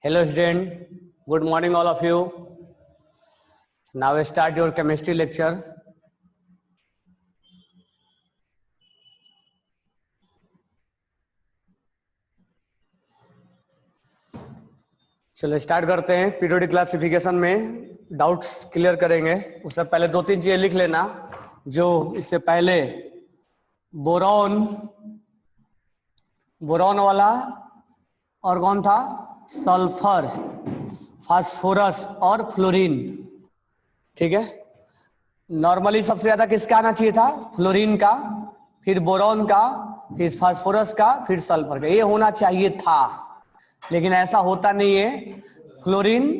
Hello student, good morning all of you. Now we start your chemistry lecture. चलो start करते हैं। Periodic classification में doubts clear करेंगे। उससे पहले दो तीन चीजें लिख लेना जो इससे पहले बोरॉन वाला और कौन था, सल्फर, फास्फोरस और फ्लोरीन। ठीक है, नॉर्मली सबसे ज्यादा किसका आना चाहिए था, फ्लोरीन का, फिर बोरॉन का, फिर फास्फोरस का, फिर सल्फर का, ये होना चाहिए था, लेकिन ऐसा होता नहीं है। फ्लोरीन,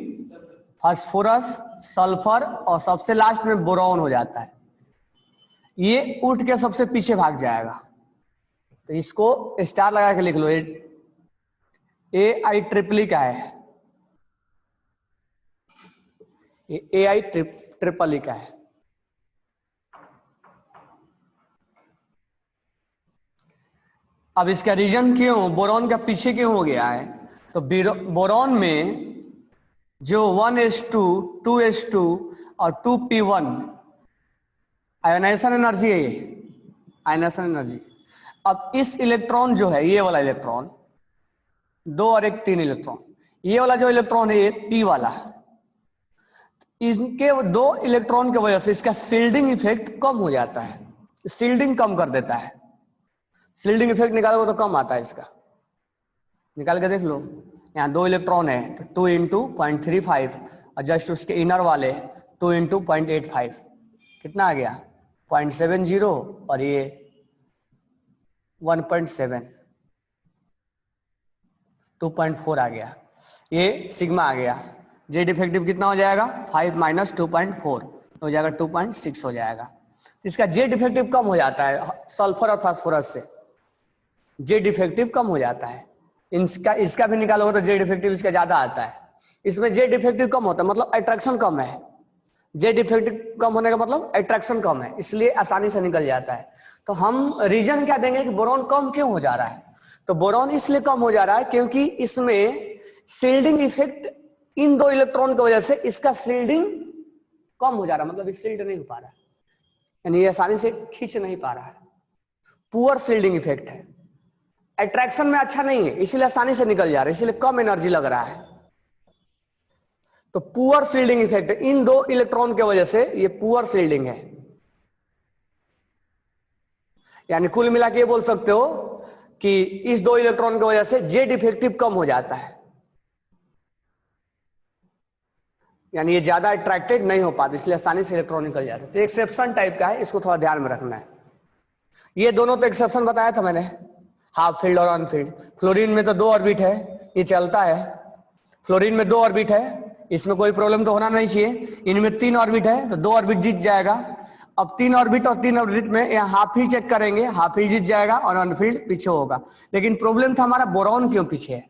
फास्फोरस, सल्फर और सबसे लास्ट में बोरॉन हो जाता है। ये उठ के सबसे पीछे भाग जाएगा, तो इसको स्टार लगा के लिख लो। AI का है, ये AI का है। अब इसका रीजन क्यों बोरॉन का पीछे क्यों हो गया है, तो बोरॉन में जो 1s2, 2s2 और 2p1 आयोनाइजेशन एनर्जी है, ये आयोनाइजेशन एनर्जी। अब इस इलेक्ट्रॉन जो है, ये वाला इलेक्ट्रॉन, 2 और 1 3 इलेक्ट्रॉन, ये वाला जो इलेक्ट्रॉन है, ये p वाला, इनके 2 इलेक्ट्रॉन की वजह से इसका शील्डिंग इफेक्ट कम हो जाता है, शील्डिंग कम कर देता है। शील्डिंग इफेक्ट निकालोगे तो कम आता है इसका, निकाल के देख लो। यहाँ 2 इलेक्ट्रॉन है तो 2 इंटू 0.35 और जस्ट उसके इनर वाले 2 इंटू 0.85, कितना आ गया 0.70 और ये 1.7, 2.4 आ गया, ये सिग्मा आ गया। जेड इफेक्टिव कितना हो जाएगा, 5 माइनस 2.4 हो जाएगा, 2.6 हो जाएगा। इसका जेड इफेक्टिव कम हो जाता है सल्फर और फास्फोरस से, जेड इफेक्टिव कम हो जाता है। इसका भी निकालोगे तो जेड इफेक्टिव इसका ज्यादा आता है। इसमें जेड इफेक्टिव कम होता है मतलब अट्रैक्शन कम है, जेड इफेक्टिव कम होने का मतलब अट्रैक्शन कम है, इसलिए आसानी से निकल जाता है। तो हम रीजन क्या देंगे कि बोरॉन कम क्यों हो जा रहा है, तो बोरॉन इसलिए कम हो जा रहा है क्योंकि इसमें शील्डिंग इफेक्ट, इन 2 इलेक्ट्रॉन की वजह से इसका शील्डिंग कम हो जा रहा है, मतलब शील्ड नहीं हो पा रहा है, यानी ये आसानी से खींच नहीं पा रहा है, पुअर शील्डिंग इफेक्ट है। अट्रैक्शन में अच्छा नहीं है, इसलिए आसानी से निकल जा रहा है, इसलिए कम एनर्जी लग रहा है। तो poor shielding effect in 2 electron की वजह से ये पुअर शील्डिंग है। यानी कुल मिला के ये बोल सकते हो कि इस 2 इलेक्ट्रॉन की वजह से जेड इफेक्टिव कम हो जाता है, यानी ये ज्यादा अट्रैक्टेड नहीं हो पाता, इसलिए आसानी से इलेक्ट्रॉन निकल जाता है। तो एक्सेप्शन टाइप का है, इसको थोड़ा ध्यान में रखना है। ये दोनों तो एक्सेप्शन बताया था मैंने, हाफ फील्ड और अनफील्ड। फ्लोरीन में तो 2 ऑर्बिट है, ये चलता है। फ्लोरीन में 2 ऑर्बिट है, इसमें कोई प्रॉब्लम तो होना नहीं चाहिए। इनमें 3 ऑर्बिट है तो 2 ऑर्बिट जीत जाएगा। अब 3 ऑर्बिट और 3 ऑर्बिट में यहाँ हाफ ही चेक करेंगे, हाफ ही जीत जाएगा और अनफील्ड पीछे होगा। लेकिन प्रॉब्लम था हमारा बोरॉन क्यों पीछे है,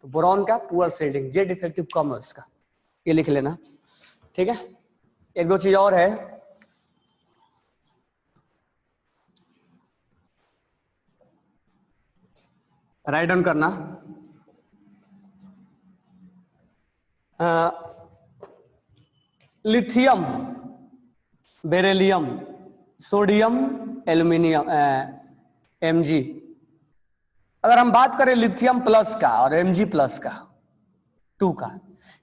तो बोरॉन का पुअर शील्डिंग, जेड इफेक्टिव कम है उसका, ये लिख लेना। ठीक है, एक दो चीज और है, राइट डाउन करना। Lithium, beryllium, sodium, aluminium, Mg। अगर हम बात करें लिथियम प्लस का और Mg प्लस का 2 का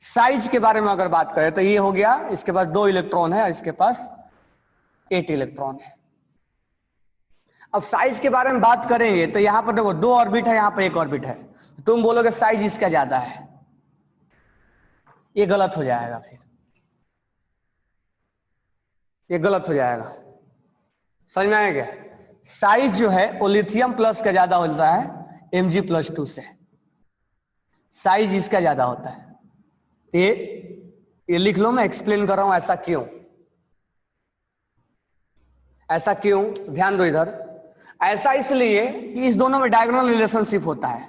साइज के बारे में अगर बात करें तो ये हो गया, इसके पास 2 इलेक्ट्रॉन है और इसके पास 8 इलेक्ट्रॉन है। अब साइज के बारे में बात करेंगे तो यहां पर देखो 2 ऑर्बिट है, यहां पर 1 ऑर्बिट है, तुम बोलोगे साइज इसका ज्यादा है, ये गलत हो जाएगा, फिर ये गलत हो जाएगा। समझ में आया क्या, साइज जो है वो लिथियम प्लस का ज्यादा होता है Mg+2 से, साइज इसका ज्यादा होता है। तो ये लिख लो, मैं एक्सप्लेन कर रहा हूं ऐसा क्यों, ऐसा क्यों, ध्यान दो इधर। ऐसा इसलिए कि इस दोनों में डायगोनल रिलेशनशिप होता है,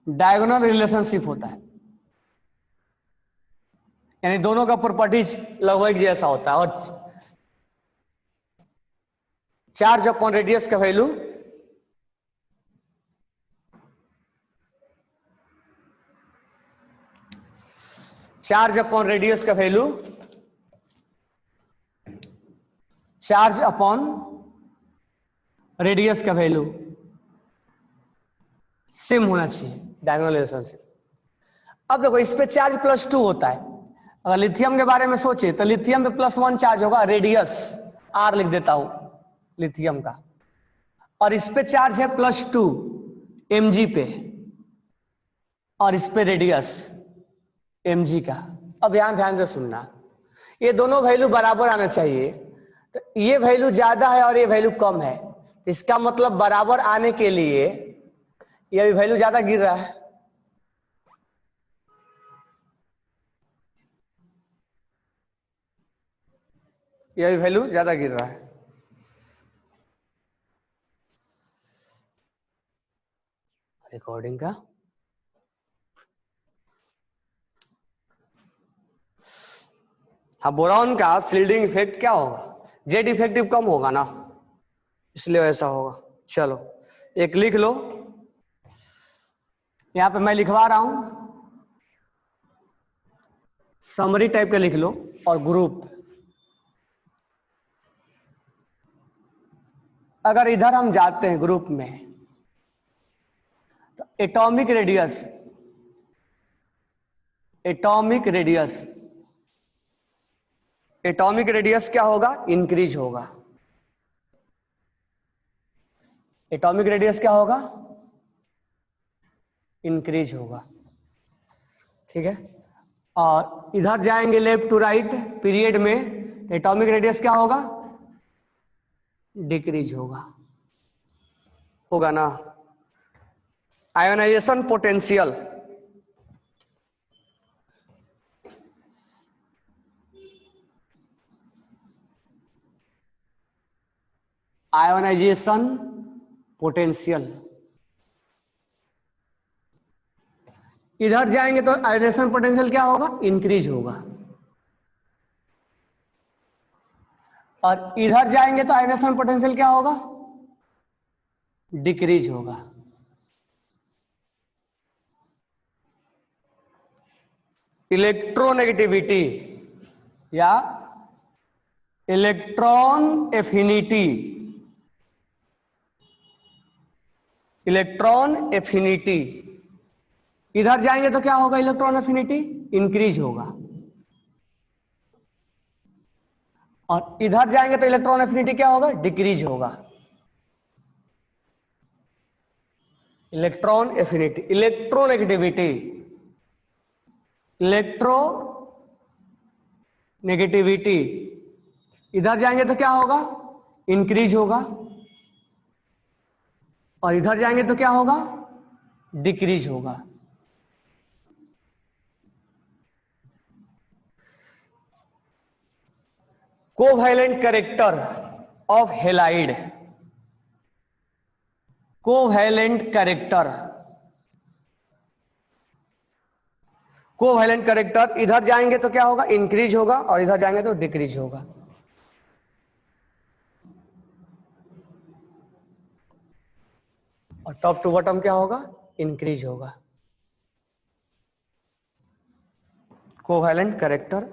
डायगोनल रिलेशनशिप होता है, यानी दोनों का प्रॉपर्टीज लगभग जैसा होता है। और चार्ज अपॉन रेडियस का वैल्यू चार्ज अपॉन रेडियस का वैल्यू, चार्ज अपॉन रेडियस का वैल्यू सेम होना चाहिए, डायगोनल रिलेशनशिप। अब देखो इस पे चार्ज +2 होता है, अगर लिथियम के बारे में सोचे तो लिथियम पे +1 चार्ज होगा, रेडियस R लिख देता हूं लिथियम का, और इस पे चार्ज है +2 Mg पे, और इस पे रेडियस Mg का। अब ध्यान से सुनना, ये दोनों वैल्यू बराबर आना चाहिए, तो ये वैल्यू ज्यादा है और ये वैल्यू कम है, तो इसका मतलब बराबर आने के लिए ये वैल्यू ज्यादा गिर रहा है, ये वैल्यू ज्यादा गिर रहा है। रिकॉर्डिंग का हाँ, बोरॉन का शील्डिंग इफेक्ट क्या होगा, जेड इफेक्टिव कम होगा ना, इसलिए ऐसा होगा। चलो एक लिख लो, यहां पे मैं लिखवा रहा हूं, समरी टाइप का लिख लो, और ग्रुप। अगर इधर हम जाते हैं ग्रुप में, तो atomic radius, atomic radius, atomic radius क्या होगा, इंक्रीज होगा। एटॉमिक रेडियस क्या होगा, इंक्रीज होगा, ठीक है। और इधर जाएंगे लेफ्ट टू राइट पीरियड में, एटॉमिक रेडियस क्या होगा, डिक्रीज होगा, होगा ना। आयोनाइजेशन पोटेंशियल, आयोनाइजेशन पोटेंशियल, इधर जाएंगे तो आयोनाइजेशन पोटेंशियल क्या होगा, इंक्रीज होगा, और इधर जाएंगे तो आयोनाइजेशन पोटेंशियल क्या होगा, डिक्रीज होगा। इलेक्ट्रोनेगेटिविटी या इलेक्ट्रॉन एफिनिटी, इलेक्ट्रॉन एफिनिटी, इधर जाएंगे तो क्या होगा, इलेक्ट्रॉन एफिनिटी इंक्रीज होगा, और इधर जाएंगे तो इलेक्ट्रॉन एफिनिटी क्या होगा, डिक्रीज होगा। Electron affinity, electronegativity, electro negativity, इधर जाएंगे तो क्या होगा, इंक्रीज होगा, और इधर जाएंगे तो क्या होगा, डिक्रीज होगा। Covalent character of halide, covalent character, covalent character, इधर जाएंगे तो क्या होगा, इंक्रीज होगा, और इधर जाएंगे तो डिक्रीज होगा। और टॉप टू बॉटम क्या होगा, इंक्रीज होगा। Covalent character,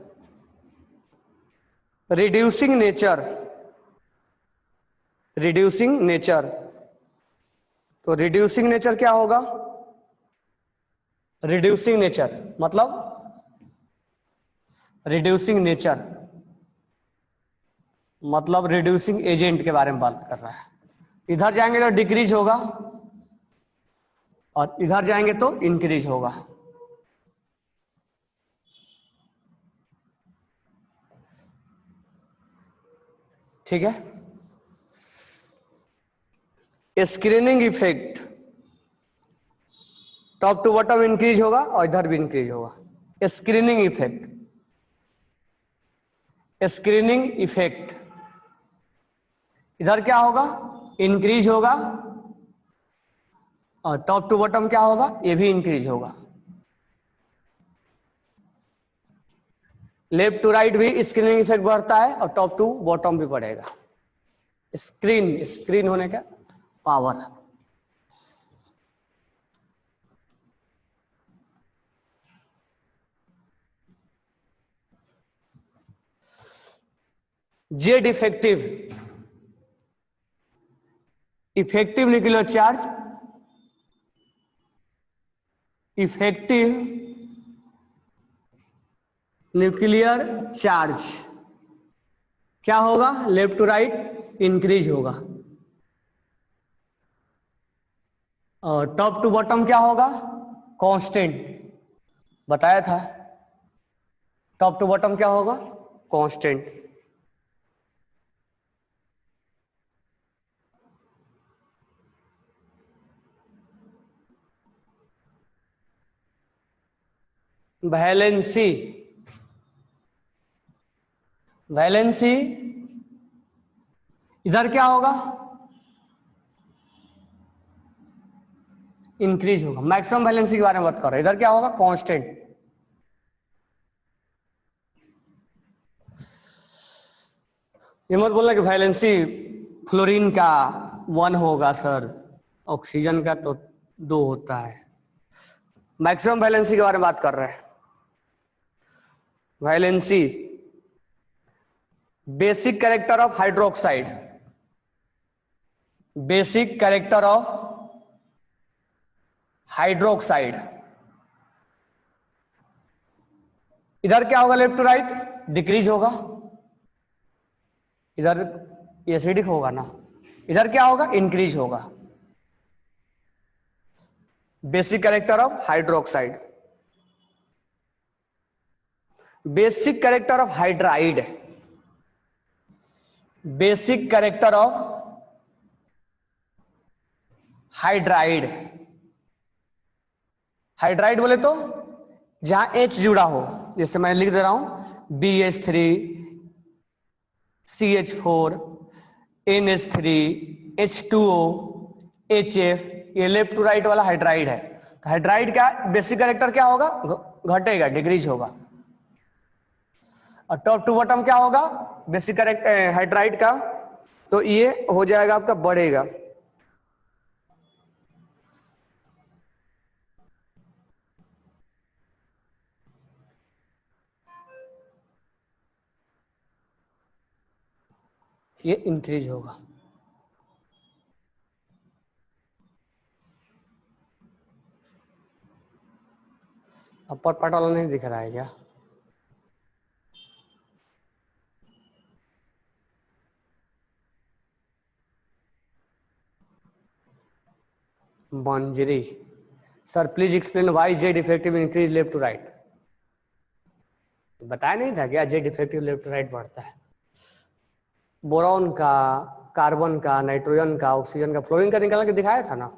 reducing nature, reducing nature, तो रिड्यूसिंग नेचर क्या होगा, रिड्यूसिंग नेचर मतलब, रिड्यूसिंग नेचर मतलब रिड्यूसिंग एजेंट के बारे में बात कर रहा है। इधर जाएंगे तो डिक्रीज होगा, और इधर जाएंगे तो इंक्रीज होगा। ठीक है। Screening effect, top to bottom increase होगा और इधर भी इंक्रीज होगा। स्क्रीनिंग इफेक्ट, स्क्रीनिंग इफेक्ट, इधर क्या होगा, इंक्रीज होगा, और टॉप टू बॉटम क्या होगा, ये भी इंक्रीज होगा। लेफ्ट टू राइट भी स्क्रीनिंग इफेक्ट बढ़ता है, और टॉप टू बॉटम भी बढ़ेगा। स्क्रीन, स्क्रीन होने का power. Z defective, effective nuclear charge, effective nuclear charge क्या होगा, लेफ्ट टू राइट इंक्रीज होगा, और टॉप टू बॉटम क्या होगा, कांस्टेंट, बताया था टॉप टू बॉटम क्या होगा, कांस्टेंट। वैलेंसी, वैलेंसी इधर क्या होगा, इंक्रीज होगा। मैक्सिमम वैलेंसी के बारे में बात कर रहे हैं, इधर क्या होगा, कांस्टेंट। ये मत बोलना कि वैलेंसी फ्लोरीन का 1 होगा सर, ऑक्सीजन का तो 2 होता है। मैक्सिमम वैलेंसी के बारे में बात कर रहे हैं। Valency basic character of hydroxide, basic character of hydroxide, इधर क्या होगा, लेफ्ट टू राइट डिक्रीज होगा, इधर एसिडिक होगा ना, इधर क्या होगा, इंक्रीज होगा। Basic character of hydroxide, basic character of hydride, basic character of hydride, hydride बोले तो जहां H जुड़ा हो, जैसे मैं लिख दे रहा हूं BH3 CH4 NH3 H2O HF, ये लेफ्ट टू राइट वाला हाइड्राइड है। तो हाइड्राइड का बेसिक कैरेक्टर क्या होगा, घटेगा, डिक्रीज होगा। और टॉप टू बॉटम क्या होगा, बेसिक कैरेक्टर हाइड्राइड का, तो ये हो जाएगा आपका, बढ़ेगा। ये इंक्रीज होगा। अपर पार्ट वाला नहीं दिख रहा है क्या, Manjari sir please explain why Z effective increase left to right, बताया नहीं था क्या, Z effective left to right बढ़ता है। बोरॉन का, कार्बन का, नाइट्रोजन का, ऑक्सीजन का, फ्लोरीन का निकाल के दिखाया था ना,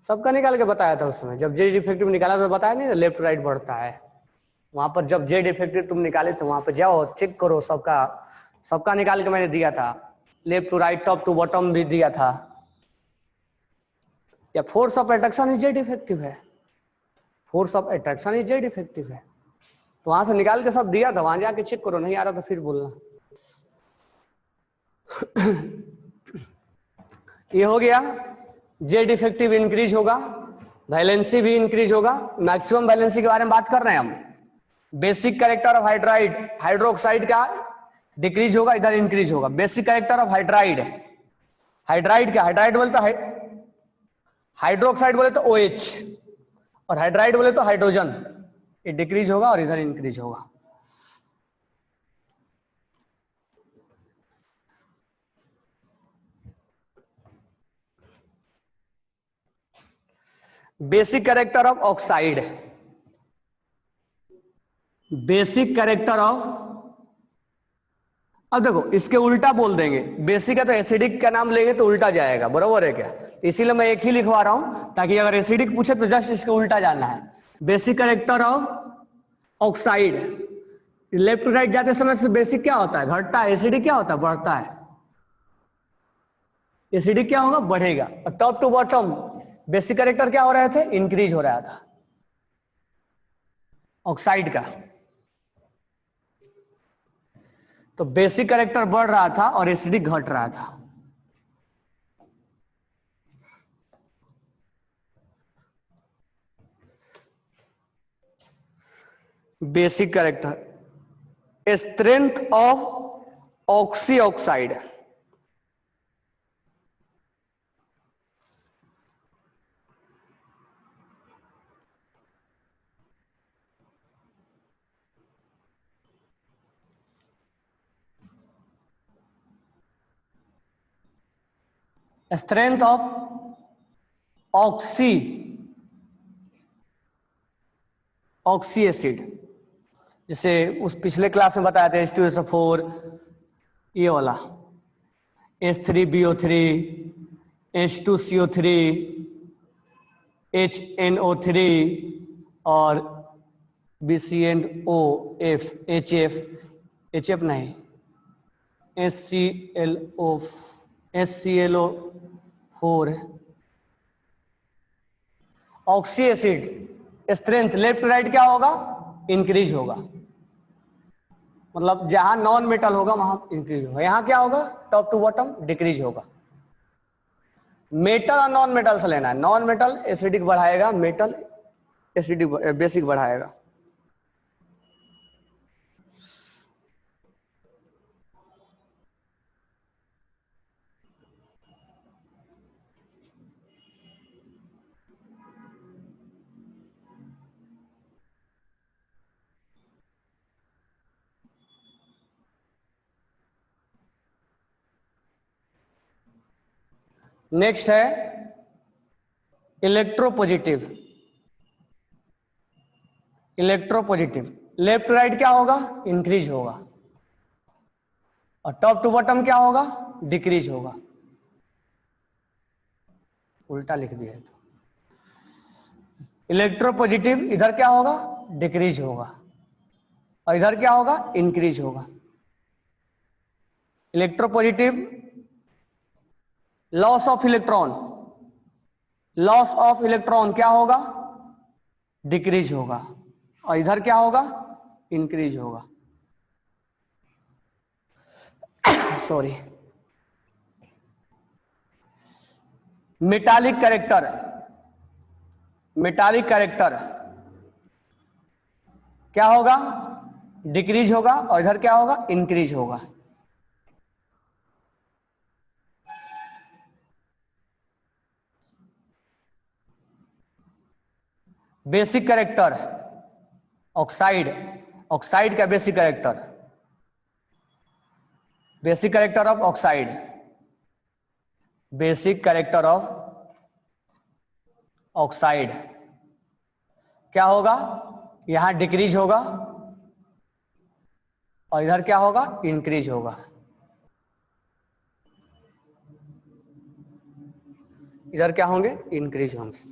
सबका निकाल के बताया था उस समय जब जेड इफेक्टिव निकाला तो बताया नहीं था लेफ्ट टू राइट बढ़ता है। वहां पर जब जेड इफेक्टिव तुम निकाले तो वहां पर जाओ चेक करो, सबका सबका निकाल के मैंने दिया था, left to right top to bottom भी दिया था। या फोर्स ऑफ अट्रैक्शन ही जेड इफेक्टिव है, फोर्स ऑफ अट्रैक्शन ही जेड इफेक्टिव है, तो वहां से निकाल के सब दिया था, वहां जाके चेक करो, नहीं आ रहा तो फिर बोलना। ये हो गया, जेड इफेक्टिव इंक्रीज होगा, वैलेंसी भी इंक्रीज होगा। मैक्सिमम वैलेंसी के बारे में बात कर रहे हैं हम। Basic character of hydride, hydroxide का डिक्रीज होगा, इधर इंक्रीज होगा। Basic character of hydride, hydride क्या, हाइड्राइड बोले तो हाइड्रोक्साइड बोले तो OH, और हाइड्राइड बोले तो हाइड्रोजन, ये डिक्रीज होगा और इधर इंक्रीज होगा। Basic character of oxide, basic character of, अब देखो इसके उल्टा बोल देंगे, बेसिक है तो एसिडिक का नाम लेंगे तो उल्टा जाएगा, बरोबर है क्या, इसीलिए मैं एक ही लिखवा रहा हूं ताकि अगर एसिडिक पूछे तो जस्ट इसके उल्टा जाना है। Basic character of oxide, left to right जाते समय से बेसिक क्या होता है, घटता है, एसिडिक क्या होता है, बढ़ता है। एसिडिक क्या होगा, बढ़ेगा। और top to bottom basic character क्या हो रहे थे, इंक्रीज हो रहा था ऑक्साइड का, तो बेसिक कैरेक्टर बढ़ रहा था और एसिडिक घट रहा था। Basic character, strength of oxy oxide, strength of oxy oxy acid, जैसे उस पिछले क्लास में बताया था H2SO4, ये वाला H3BO3, H2CO3, HNO3 और BCNOF, HF नहीं, HClO4 oxy acid strength left right क्या होगा, इंक्रीज होगा, मतलब जहां नॉन मेटल होगा वहां इंक्रीज होगा, यहां क्या होगा टॉप टू बॉटम डिक्रीज होगा। मेटल और नॉन मेटल से लेना है, नॉन मेटल एसिडिक बढ़ाएगा, मेटल एसिडिक बेसिक बढ़ाएगा। नेक्स्ट है इलेक्ट्रोपॉजिटिव, इलेक्ट्रोपॉजिटिव लेफ्ट राइट क्या होगा, इंक्रीज होगा, और टॉप टू बॉटम क्या होगा, डिक्रीज होगा। उल्टा लिख दिया है तो इलेक्ट्रोपॉजिटिव इधर क्या होगा, डिक्रीज होगा, और इधर क्या होगा, इंक्रीज होगा। Electropositive loss of electron, loss of electron क्या होगा, डिक्रीज होगा, और इधर क्या होगा, इंक्रीज होगा। Sorry, metallic character, metallic character क्या होगा, डिक्रीज होगा, और इधर क्या होगा, इंक्रीज होगा। बेसिक कैरेक्टर ऑक्साइड, ऑक्साइड का basic character, basic character of oxide, basic character of oxide क्या होगा, यहां डिक्रीज होगा, और इधर क्या होगा, इंक्रीज होगा। इधर क्या होंगे, इंक्रीज होंगे।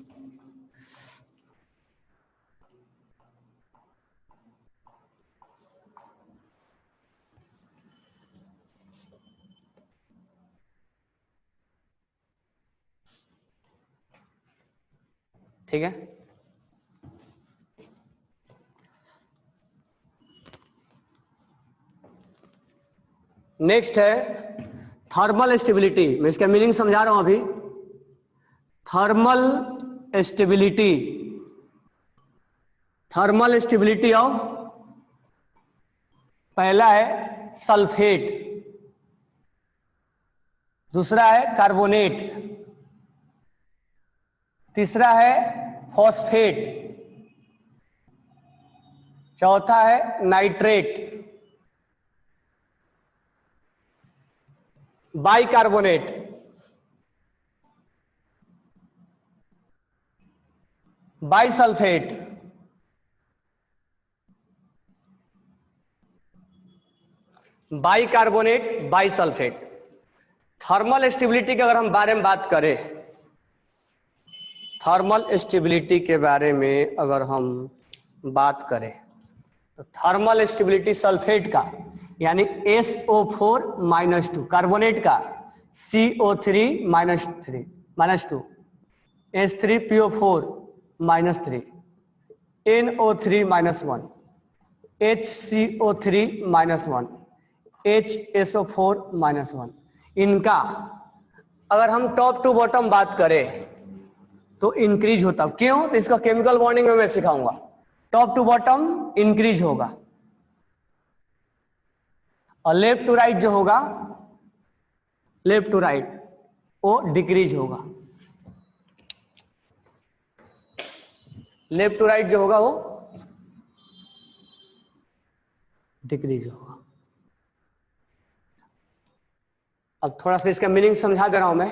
ठीक है, नेक्स्ट है थर्मल स्टेबिलिटी। मैं इसका मीनिंग समझा रहा हूं अभी। Thermal stability, thermal stability of, पहला है सल्फेट, दूसरा है कार्बोनेट, तीसरा है फॉस्फेट, चौथा है nitrate, bicarbonate, bisulphate, bicarbonate, bisulphate. Thermal stability के अगर हम बारे में बात करें, थर्मल स्टेबिलिटी के बारे में अगर हम बात करें तो थर्मल स्टेबिलिटी सल्फेट का यानी SO4-2, कार्बोनेट का CO3-2, H3PO4-3, NO3-1, HCO3-1, HSO4-1, इनका अगर हम टॉप टू बॉटम बात करें तो इंक्रीज होता। क्यों? तो इसका केमिकल बॉन्डिंग में मैं सिखाऊंगा। टॉप टू बॉटम इंक्रीज होगा, और लेफ्ट टू राइट जो होगा, लेफ्ट टू राइट वो डिक्रीज होगा, लेफ्ट टू राइट जो होगा वो डिक्रीज होगा। अब थोड़ा सा इसका मीनिंग समझा दे रहा हूं मैं।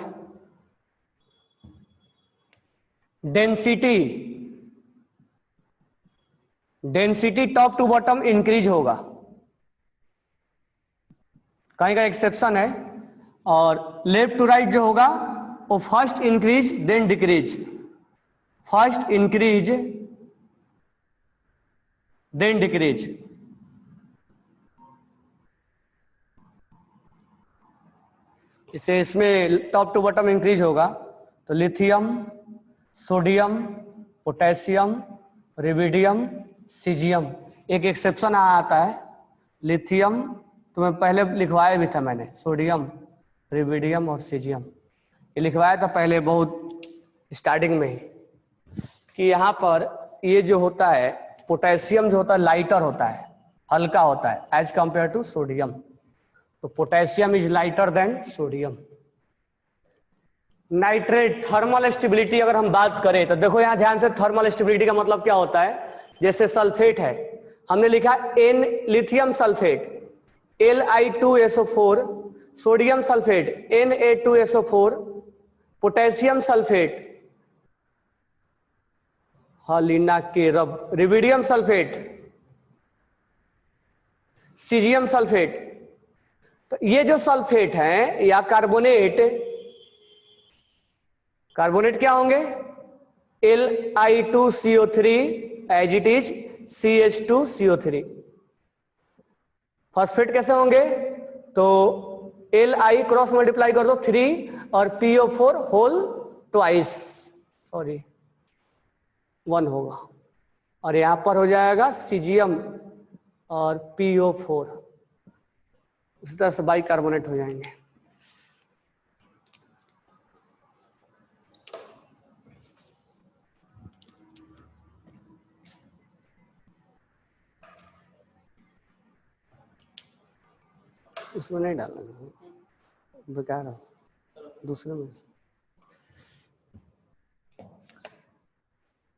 Density, density top to bottom increase होगा, कहीं का एक्सेप्शन है। और लेफ्ट टू राइट जो होगा वो first increase then decrease, first increase then decrease. इसे इसमें टॉप टू बॉटम इंक्रीज होगा तो lithium, sodium, potassium, rubidium, caesium, एक एक्सेप्शन आता है लिथियम, तो मैं पहले लिखवाया भी था मैंने, सोडियम, रिविडियम और सीजियम, ये लिखवाया था पहले बहुत स्टार्टिंग में ही, कि यहाँ पर ये जो होता है पोटेशियम जो होता है लाइटर होता है, हल्का होता है एज कंपेयर टू सोडियम, तो potassium is lighter than sodium. Nitrate, thermal stability अगर हम बात करें तो देखो यहां ध्यान से, थर्मल स्टेबिलिटी का मतलब क्या होता है, जैसे सल्फेट है, हमने लिखा एन lithium sulphate Li2SO4, sodium sulphate Na2SO4, potassium sulphate हलीना के रब, रिविडियम सल्फेट, सीजियम सल्फेट। तो ये जो सल्फेट हैं या कार्बोनेट, कार्बोनेट क्या होंगे, Li2CO3 as it is CH2CO3। Phosphate कैसे होंगे, तो Li क्रॉस मल्टीप्लाई कर दो 3 और PO4 होल ट्वाइस, सॉरी 1 होगा, और यहां पर हो जाएगा सीजियम और PO4, उसी तरह से बाई कार्बोनेट हो जाएंगे। उसमें नहीं डालना, बेकार है, दूसरे में।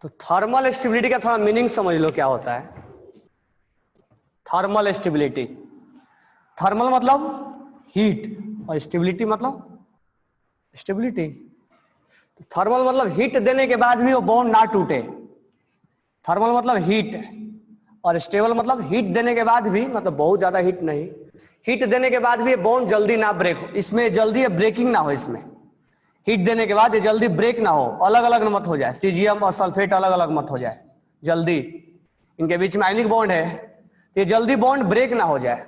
तो थर्मल स्टेबिलिटी का थोड़ा मीनिंग समझ लो क्या होता है। थर्मल स्टेबिलिटी, थर्मल मतलब हीट और स्टेबिलिटी मतलब स्टेबिलिटी। तो थर्मल मतलब हीट देने के बाद भी वो बॉन्ड ना टूटे, थर्मल मतलब हीट, और स्टेबल मतलब हीट देने के बाद भी, मतलब बहुत ज्यादा हीट नहीं, हीट देने के बाद भी ये बॉन्ड जल्दी ना ब्रेक हो, इसमें जल्दी ब्रेकिंग ना हो, इसमें हीट देने के बाद ये जल्दी ब्रेक ना हो, अलग अलग मत हो जाए, सीजियम और सल्फेट अलग अलग मत हो जाए जल्दी, इनके बीच में आयनिक बॉन्ड है, ये जल्दी बॉन्ड ब्रेक ना हो जाए।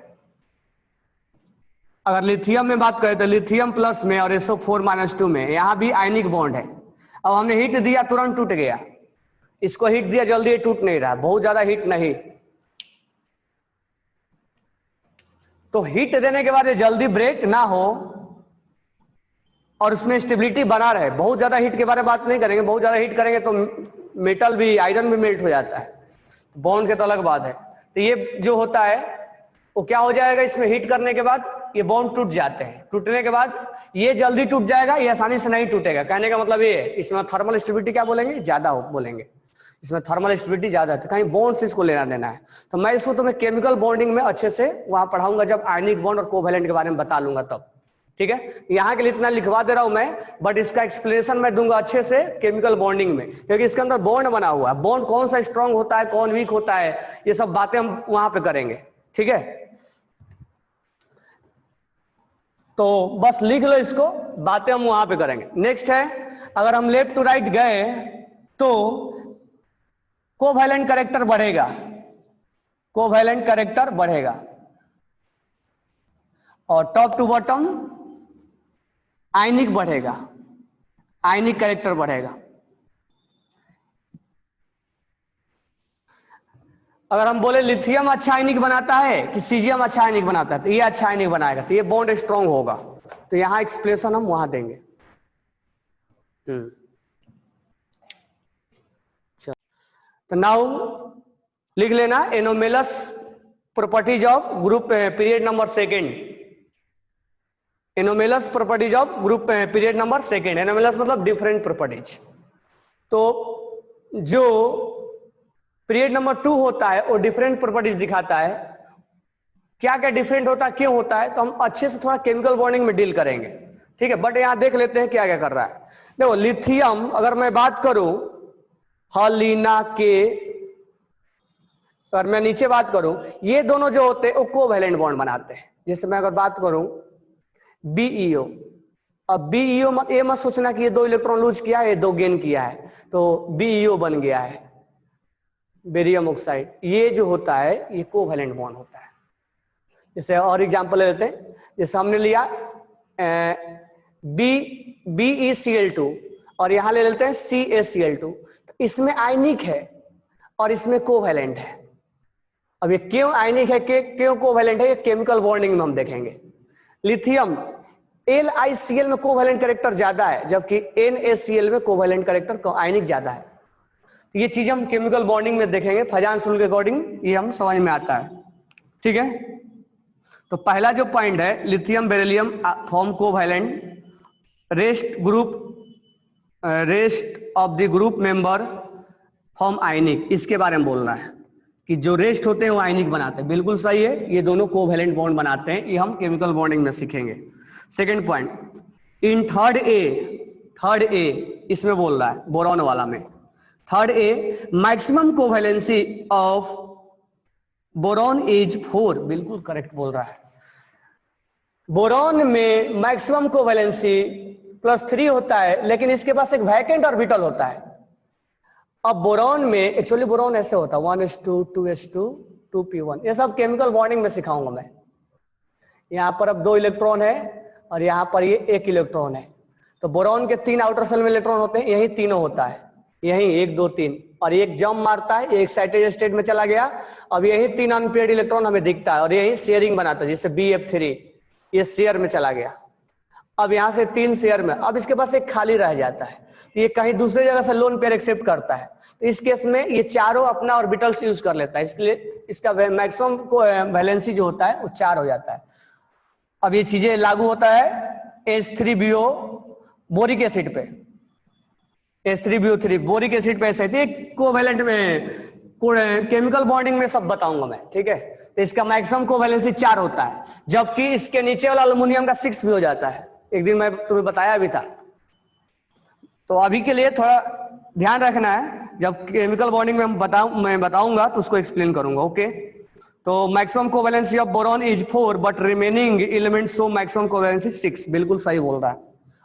अगर लिथियम में बात करें तो लिथियम प्लस में और SO4-2 में यहां भी आयनिक बॉन्ड है, अब हमने हीट दिया तुरंत टूट गया, इसको हीट दिया जल्दी टूट नहीं रहा, बहुत ज्यादा हीट नहीं, तो हीट देने के बाद ये जल्दी ब्रेक ना हो और उसमें स्टेबिलिटी बना रहे। बहुत ज्यादा हीट के बारे में बात नहीं करेंगे, बहुत ज्यादा हीट करेंगे तो मेटल भी, आयरन भी मेल्ट हो जाता है, बॉन्ड के तो अलग बात है। तो ये जो होता है वो क्या हो जाएगा, इसमें हीट करने के बाद ये बॉन्ड टूट जाते हैं, टूटने के बाद ये जल्दी टूट जाएगा, ये आसानी से नहीं टूटेगा, कहने का मतलब ये है इसमें थर्मल स्टेबिलिटी क्या बोलेंगे, ज्यादा हो बोलेंगे, इसमें थर्मल स्टेबिलिटी ज्यादा है, कहीं बॉन्ड से इसको लेना देना है। तो मैं इसको तुम्हें केमिकल बॉन्डिंग में अच्छे से वहां पढ़ाऊंगा, जब आयनिक बॉन्ड और कोवैलेंट के बारे में बता लूंगा तब, ठीक है। यहाँ के लिए इतना लिखवा दे रहा हूं मैं, बट इसका एक्सप्लेनेशन मैं दूंगा अच्छे से केमिकल बॉन्डिंग में, क्योंकि इसके अंदर बॉन्ड बना हुआ है, बॉन्ड कौन सा स्ट्रांग होता है, कौन वीक होता है, ये सब बातें हम वहां पे करेंगे, ठीक है। तो बस लिख लो इसको, बातें हम वहां पे करेंगे। नेक्स्ट है, अगर हम लेफ्ट टू राइट गए तो कोवैलेंट कैरेक्टर बढ़ेगा, कोवैलेंट कैरेक्टर बढ़ेगा, और टॉप टू बॉटम आयनिक बढ़ेगा, आयनिक कैरेक्टर बढ़ेगा। अगर हम बोले लिथियम अच्छा आयनिक बनाता है कि सीजियम अच्छा आयनिक बनाता है, तो ये अच्छा आयनिक बनाएगा, तो ये बॉन्ड स्ट्रांग होगा, तो यहां एक्सप्लेनेशन हम वहां देंगे। तो नाउ लिख लेना anomalous properties of group period number second, anomalous properties of group period number second, anomalous मतलब डिफरेंट प्रॉपर्टीज। तो जो पीरियड नंबर 2 होता है वो डिफरेंट प्रॉपर्टीज दिखाता है। क्या क्या डिफरेंट होता है, क्यों होता है, तो हम अच्छे से थोड़ा केमिकल बॉन्डिंग में डील करेंगे, ठीक है। बट यहां देख लेते हैं क्या क्या कर रहा है। देखो लिथियम, अगर मैं बात करूं हलीना के, अगर मैं नीचे बात करूं, ये दोनों जो होते हैं वो कोवैलेंट बॉन्ड बनाते हैं। जैसे मैं अगर बात करूं बीईओ, अब बीईओ ये मत सोचना कि ये 2 इलेक्ट्रॉन लूज किया है, ये 2 गेन किया है, तो बीईओ बन गया है बेरियम ऑक्साइड। ये जो होता है ये कोवैलेंट बॉन्ड होता है। जैसे और एग्जांपल ले लेते हैं, जैसे हमने लिया BeCl2 और यहां ले लेते हैं CaCl2, तो इसमें आयनिक है और इसमें कोवैलेंट है। अब ये क्यों आयनिक है, क्यों कोवैलेंट है, ये केमिकल बॉन्डिंग में हम देखेंगे। लिथियम LiCl में कोवैलेंट कैरेक्टर ज्यादा है, जबकि NaCl में कोवैलेंट कैरेक्टर आयनिक ज्यादा है। तो ये चीज हम केमिकल बॉन्डिंग में देखेंगे, फजांस रूल के अकॉर्डिंग ये हम समझ में आता है, ठीक है। तो पहला जो पॉइंट है, lithium beryllium form covalent, rest of the group member form आयनिक, इसके बारे में बोल रहा है कि जो रेस्ट होते हैं वो आयनिक बनाते हैं। बिल्कुल सही है, ये दोनों कोवैलेंट बॉन्ड बनाते हैं, ये हम केमिकल बॉन्डिंग में सीखेंगे। Second point, in third A इसमें बोल रहा है बोरॉन वाला में, third A maximum covalency of boron is 4, बिल्कुल करेक्ट बोल रहा है। बोरॉन में मैक्सिमम कोवैलेंसी +3 होता है, लेकिन इसके पास एक वैकेंट ऑर्बिटल होता है। अब बोरॉन में एक्चुअली बोरॉन ऐसे होता है 1s2 2s2 2p1, ये सब केमिकल बॉन्डिंग में सिखाऊंगा मैं। यहां पर अब 2 इलेक्ट्रॉन है और यहां पर ये 1 इलेक्ट्रॉन है। तो बोरॉन के 3 आउटर शेल में इलेक्ट्रॉन होते हैं, यही तीनों होता है, यही 1 2 3, और एक जंप मारता है, एक एक्साइटेड स्टेट में चला गया। अब यही 3 अनपेयर्ड इलेक्ट्रॉन हमें दिखता है और यही शेयरिंग बनाता है, जैसे BF3 ये शेयर में चला गया। अब यहां से 3 शेयर में, अब इसके पास एक खाली रह जाता है, ये कहीं दूसरी जगह से लोन पेयर एक्सेप्ट करता है। तो इस केस में ये चारों अपना ऑर्बिटल्स यूज कर लेता है, इसके लिए इसका मैक्सिमम वैलेंसी जो होता है वो 4 हो जाता है। अब ये चीजें लागू होता है H3BO बोरिक एसिड पे, H3BO3 बोरिक एसिड पे ऐसे कोवैलेंट में केमिकल बॉन्डिंग में सब बताऊंगा मैं, ठीक है। तो इसका मैक्सिमम कोवैलेंसी 4 होता है, जबकि इसके नीचे वाला एल्युमिनियम का 6 भी हो जाता है, एक दिन मैं तुम्हें बताया भी था। तो अभी के लिए थोड़ा ध्यान रखना है, जब केमिकल बॉन्डिंग में मैं बताऊंगा तो उसको एक्सप्लेन करूंगा, ओके। तो maximum covalency of boron is 4 but remaining elements show maximum covalency 6, बिल्कुल सही बोल रहा है।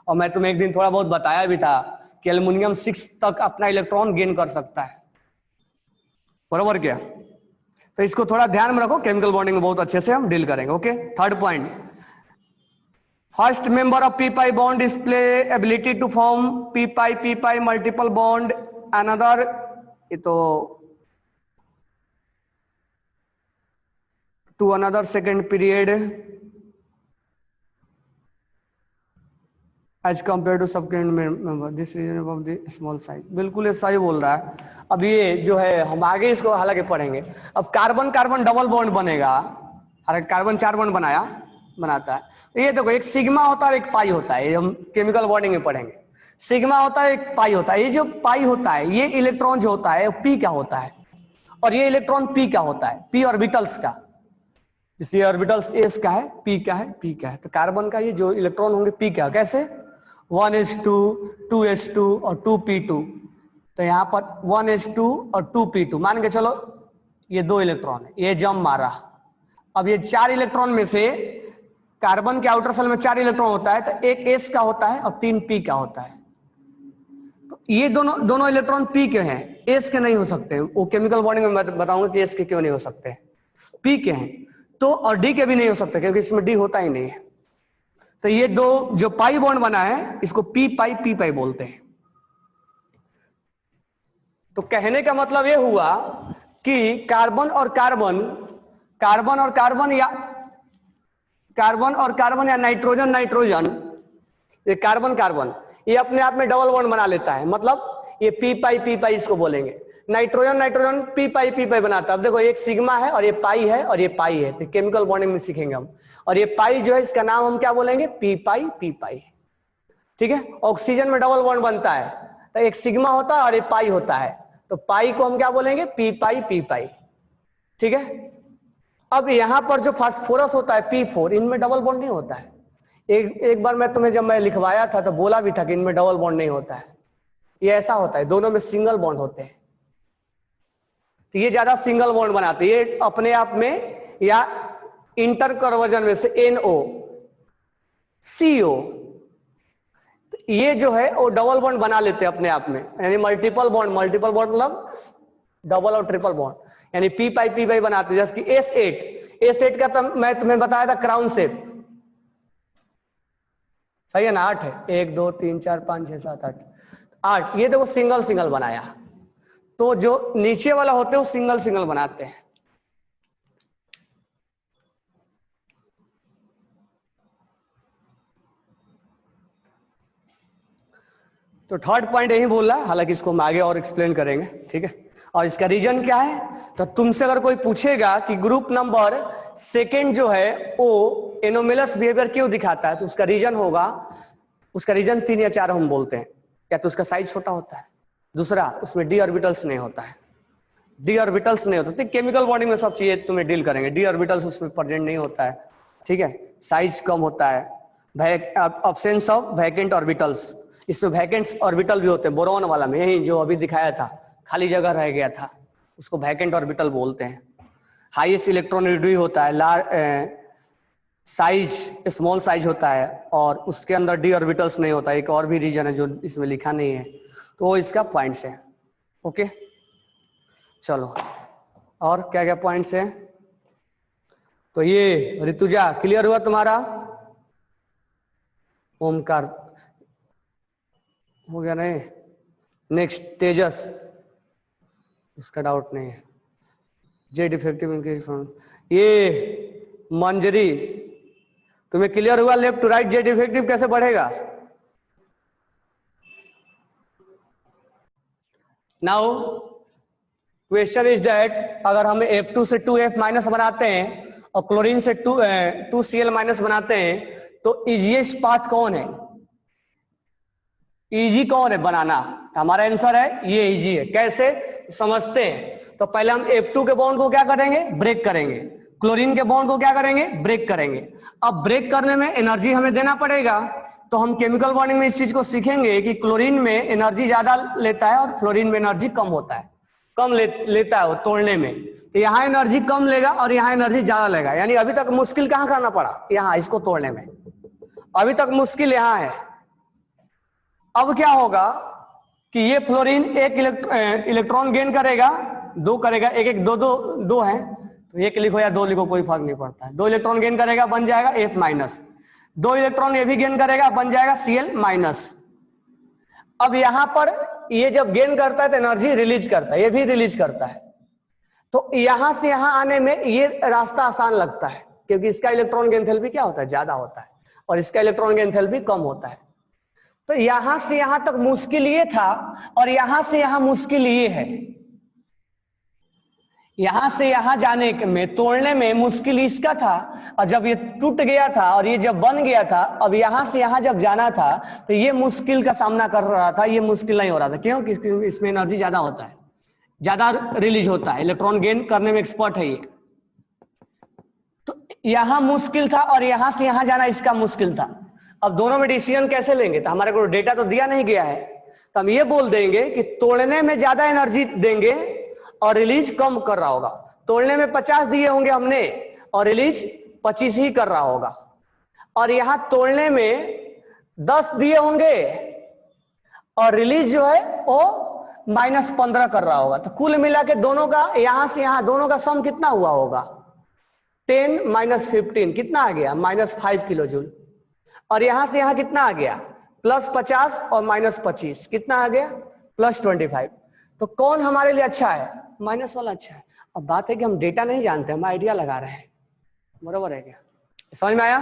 और मैं तुम्हें एक दिन थोड़ा बहुत बताया भी था कि एल्युमिनियम 6 तक अपना इलेक्ट्रॉन गेन कर सकता है, बराबर क्या। तो इसको थोड़ा ध्यान में रखो, केमिकल बॉन्डिंग में बहुत अच्छे से हम डील करेंगे, okay. Third point, first member of p pi bond display ability to form p pi multiple bond another, ये तो to another second period as compare to subsequent member, this reason of the small size, बिल्कुल ये सही बोल रहा है। अब ये जो है हम आगे इसको हालांकि पढ़ेंगे। अब कार्बन कार्बन डबल बॉन्ड बनेगा, हालांकि कार्बन 4 बॉन्ड बनाता है। तो ये देखो एक सिग्मा होता है और एक पाई होता है, ये हम केमिकल बॉन्डिंग में पढ़ेंगे। सिग्मा होता है, एक पाई होता है। ये जो पाई होता है, ये इलेक्ट्रॉन जो होता है पी का होता है, और ये इलेक्ट्रॉन पी का होता है, पी ऑर्बिटल्स का। जैसे ऑर्बिटल्स एस का है, पी का है, पी का है। तो कार्बन का ये जो इलेक्ट्रॉन होंगे पी का, कैसे 1s2 2s2 और 2p2। तो यहाँ पर 1s2 और 2p2 मान के चलो ये 2 इलेक्ट्रॉन है, ये जंप मारा। अब ये 4 इलेक्ट्रॉन में से कार्बन के आउटर शेल में 4 इलेक्ट्रॉन होता है, तो एक एस का होता है और 3 पी का होता है। तो ये दोनों इलेक्ट्रॉन पी के हैं, एस के नहीं हो सकते। वो केमिकल बॉन्डिंग में मैं बताऊंगा कि एस के क्यों नहीं हो सकते, पी के हैं। तो और डी के भी नहीं हो सकते, क्योंकि इसमें डी होता ही नहीं है। तो ये दो जो पाई बॉन्ड बना है, इसको पी पाई बोलते हैं। तो कहने का मतलब ये हुआ कि कार्बन और कार्बन या नाइट्रोजन ये कार्बन ये अपने आप में डबल बॉन्ड बना लेता है। मतलब ये पी पाई इसको बोलेंगे। नाइट्रोजन पी पाई बनाता है। अब देखो एक सिग्मा है और ये पाई है और ये पाई है, तो केमिकल बॉन्डिंग में सीखेंगे हम। और ये पाई जो है इसका नाम हम क्या बोलेंगे, पी पाई। ठीक है, ऑक्सीजन में डबल बॉन्ड बनता है तो एक सिग्मा होता है और एक पाई होता है, तो पाई को हम क्या बोलेंगे, पी पाई। ठीक है, अब यहां पर जो फास्फोरस होता है P4, इनमें डबल बॉन्ड नहीं होता है। एक बार मैं तुम्हें जब मैं लिखवाया था तो बोला भी था कि इनमें डबल बॉन्ड नहीं होता है, ये ऐसा होता है, दोनों में सिंगल बॉन्ड होते हैं। तो ये ज्यादा सिंगल बॉन्ड बनाते हैं, ये अपने आप में या इंटर कन्वर्जन में से NO CO, ये जो है वो डबल बॉन्ड बना लेते हैं अपने आप में, यानी मल्टीपल बॉन्ड मतलब डबल और ट्रिपल बॉन्ड, यानी पी पाई बनाते हैं। जैसे कि S8 का तो मैं तुम्हें बताया था क्राउन शेप, सही है ना, 8 है, 1 2 3 4 5 6 7 8, ये देखो सिंगल बनाया। तो जो नीचे वाला होते हैं वो सिंगल बनाते हैं। तो थर्ड पॉइंट यही बोल रहा है, हालांकि इसको हम आगे और एक्सप्लेन करेंगे। ठीक है, और इसका रीजन क्या है, तो तुमसे अगर कोई पूछेगा कि ग्रुप नंबर सेकेंड जो है वो एनोमेलस बिहेवियर क्यों दिखाता है, तो उसका रीजन होगा, उसका रीजन 3 या 4 हम बोलते हैं। या तो उसका साइज छोटा होता है, दूसरा उसमें डी ऑर्बिटल्स नहीं होता है, डी ऑर्बिटल्स नहीं होता। तो केमिकल बॉन्डिंग में सब चीजें तुम्हें डील करेंगे, डी ऑर्बिटल्स उसमें प्रेजेंट नहीं होता है। ठीक है, साइज कम होता है, अब्सेंस ऑफ वैकेंट ऑर्बिटल्स, इसमें वैकेंट ऑर्बिटल भी होते हैं, बोरॉन वाला में यही जो अभी दिखाया था, खाली जगह रह गया था, उसको वैकेंट ऑर्बिटल बोलते हैं। हाईएस्ट इलेक्ट्रॉन रिड्यूस होता है, लार्ज साइज स्मॉल साइज होता है, और उसके अंदर डी ऑर्बिटल्स नहीं होता। एक और भी रीजन है जो इसमें लिखा नहीं है, तो वो इसका पॉइंट्स है। ओके, चलो और क्या क्या पॉइंट्स है, तो ये ऋतुजा क्लियर हुआ तुम्हारा, ओमकार हो गया नहीं, नेक्स्ट तेजस, उसका डाउट नहीं है, जे डिफेक्टिव ये मंजरी, तुम्हें क्लियर हुआ left to right Z effective कैसे बढ़ेगा। नाउ क्वेश्चन इज दैट अगर हम F2 से 2F माइनस बनाते हैं और क्लोरीन से 2Cl माइनस बनाते हैं, तो इजीएस्ट पाथ कौन है, इजी कौन है बनाना, तो हमारा आंसर है ये इजी है। कैसे समझते हैं, तो पहले हम F2 के बॉन्ड को क्या करेंगे, ब्रेक करेंगे, क्लोरीन के बॉन्ड को क्या करेंगे, ब्रेक करेंगे। अब ब्रेक करने में एनर्जी हमें देना पड़ेगा, तो हम केमिकल बॉन्डिंग में इस चीज को सीखेंगे कि क्लोरीन में एनर्जी ज्यादा लेता है और फ्लोरीन में एनर्जी कम होता है, कम लेता है वो तोड़ने में। तो यहाँ एनर्जी कम लेगा और यहाँ एनर्जी ज्यादा लेगा, यानी अभी तक मुश्किल कहाँ करना पड़ा, यहाँ इसको तोड़ने में, अभी तक मुश्किल यहाँ है। अब क्या होगा कि ये फ्लोरीन एक इलेक्ट्रॉन गेन करेगा, 2 करेगा, एक दो है, तो 1 लिखो या 2 लिखो कोई फर्क नहीं पड़ता है, 2 इलेक्ट्रॉन गेन करेगा बन जाएगा F माइनस, 2 इलेक्ट्रॉन ये भी गेन करेगा बन जाएगा Cl माइनस। अब यहां पर ये जब गेन करता है तो एनर्जी रिलीज करता है, ये भी रिलीज करता है, तो यहां से यहां आने में ये रास्ता आसान लगता है, क्योंकि इसका इलेक्ट्रॉन गेन एंथैल्पी क्या होता है, ज्यादा होता है, और इसका इलेक्ट्रॉन गेन एंथैल्पी कम होता है। तो यहां से यहां तक मुश्किल ये था और यहां से यहां मुश्किल ये है, यहां से यहां जाने में तोड़ने में मुश्किल इसका था, और जब ये टूट गया था और ये जब बन गया था, अब यहां से यहां जब जाना था तो ये मुश्किल का सामना कर रहा था, ये मुश्किल नहीं हो रहा था। क्यों, क्योंकि इसमें एनर्जी ज्यादा होता है, ज्यादा रिलीज होता है, इलेक्ट्रॉन गेन करने में एक्सपर्ट है ये। तो यहां मुश्किल था और यहां से यहां जाना इसका मुश्किल था। अब दोनों में डिसीजन कैसे लेंगे, तो हमारे को डेटा तो दिया नहीं गया है, तो हम ये बोल देंगे कि तोड़ने में ज्यादा एनर्जी देंगे और रिलीज कम कर रहा होगा। तोड़ने में 50 दिए होंगे हमने और रिलीज 25 ही कर रहा होगा, और यहां तोड़ने में 10 दिए होंगे और रिलीज जो है वो -15 कर रहा होगा। तो कुल मिला के दोनों का, यहां से यहां दोनों का सम कितना हुआ होगा, 10 - 15 कितना आ गया, -5 किलो जूल, और यहां से यहां कितना आ गया, +50 और -25 कितना आ गया, +25। तो कौन हमारे लिए अच्छा है, माइनस वाला अच्छा है। अब बात है कि हम डेटा नहीं जानते, हम आइडिया लगा रहे हैं, बरोबर है क्या, समझ में आया।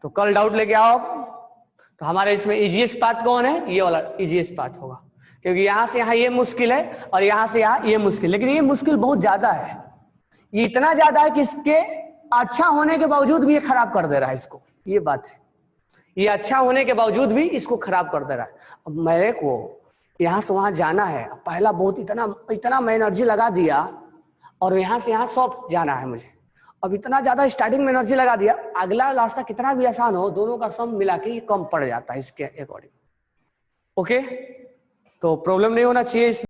तो कल डाउट लेके आओ, तो हमारे इसमें इजीएस्ट पाथ कौन है, ये वाला इजीएस्ट पाथ होगा, क्योंकि यहाँ से यहाँ ये मुश्किल है और यहाँ से यहाँ ये मुश्किल, लेकिन ये मुश्किल बहुत ज्यादा है। ये इतना ज्यादा है कि इसके अच्छा होने के बावजूद भी ये खराब कर दे रहा है इसको, ये बात है। ये अच्छा होने के बावजूद भी इसको खराब कर दे रहा है। अब मेरे को यहाँ से वहां जाना है, पहला बहुत इतना मैं एनर्जी लगा दिया और यहाँ से यहाँ सब जाना है मुझे। अब इतना ज्यादा स्टार्टिंग में एनर्जी लगा दिया, अगला रास्ता कितना भी आसान हो, दोनों का सम मिला के ये कम पड़ जाता है इसके अकॉर्डिंग। ओके, तो प्रॉब्लम नहीं होना चाहिए इसमें।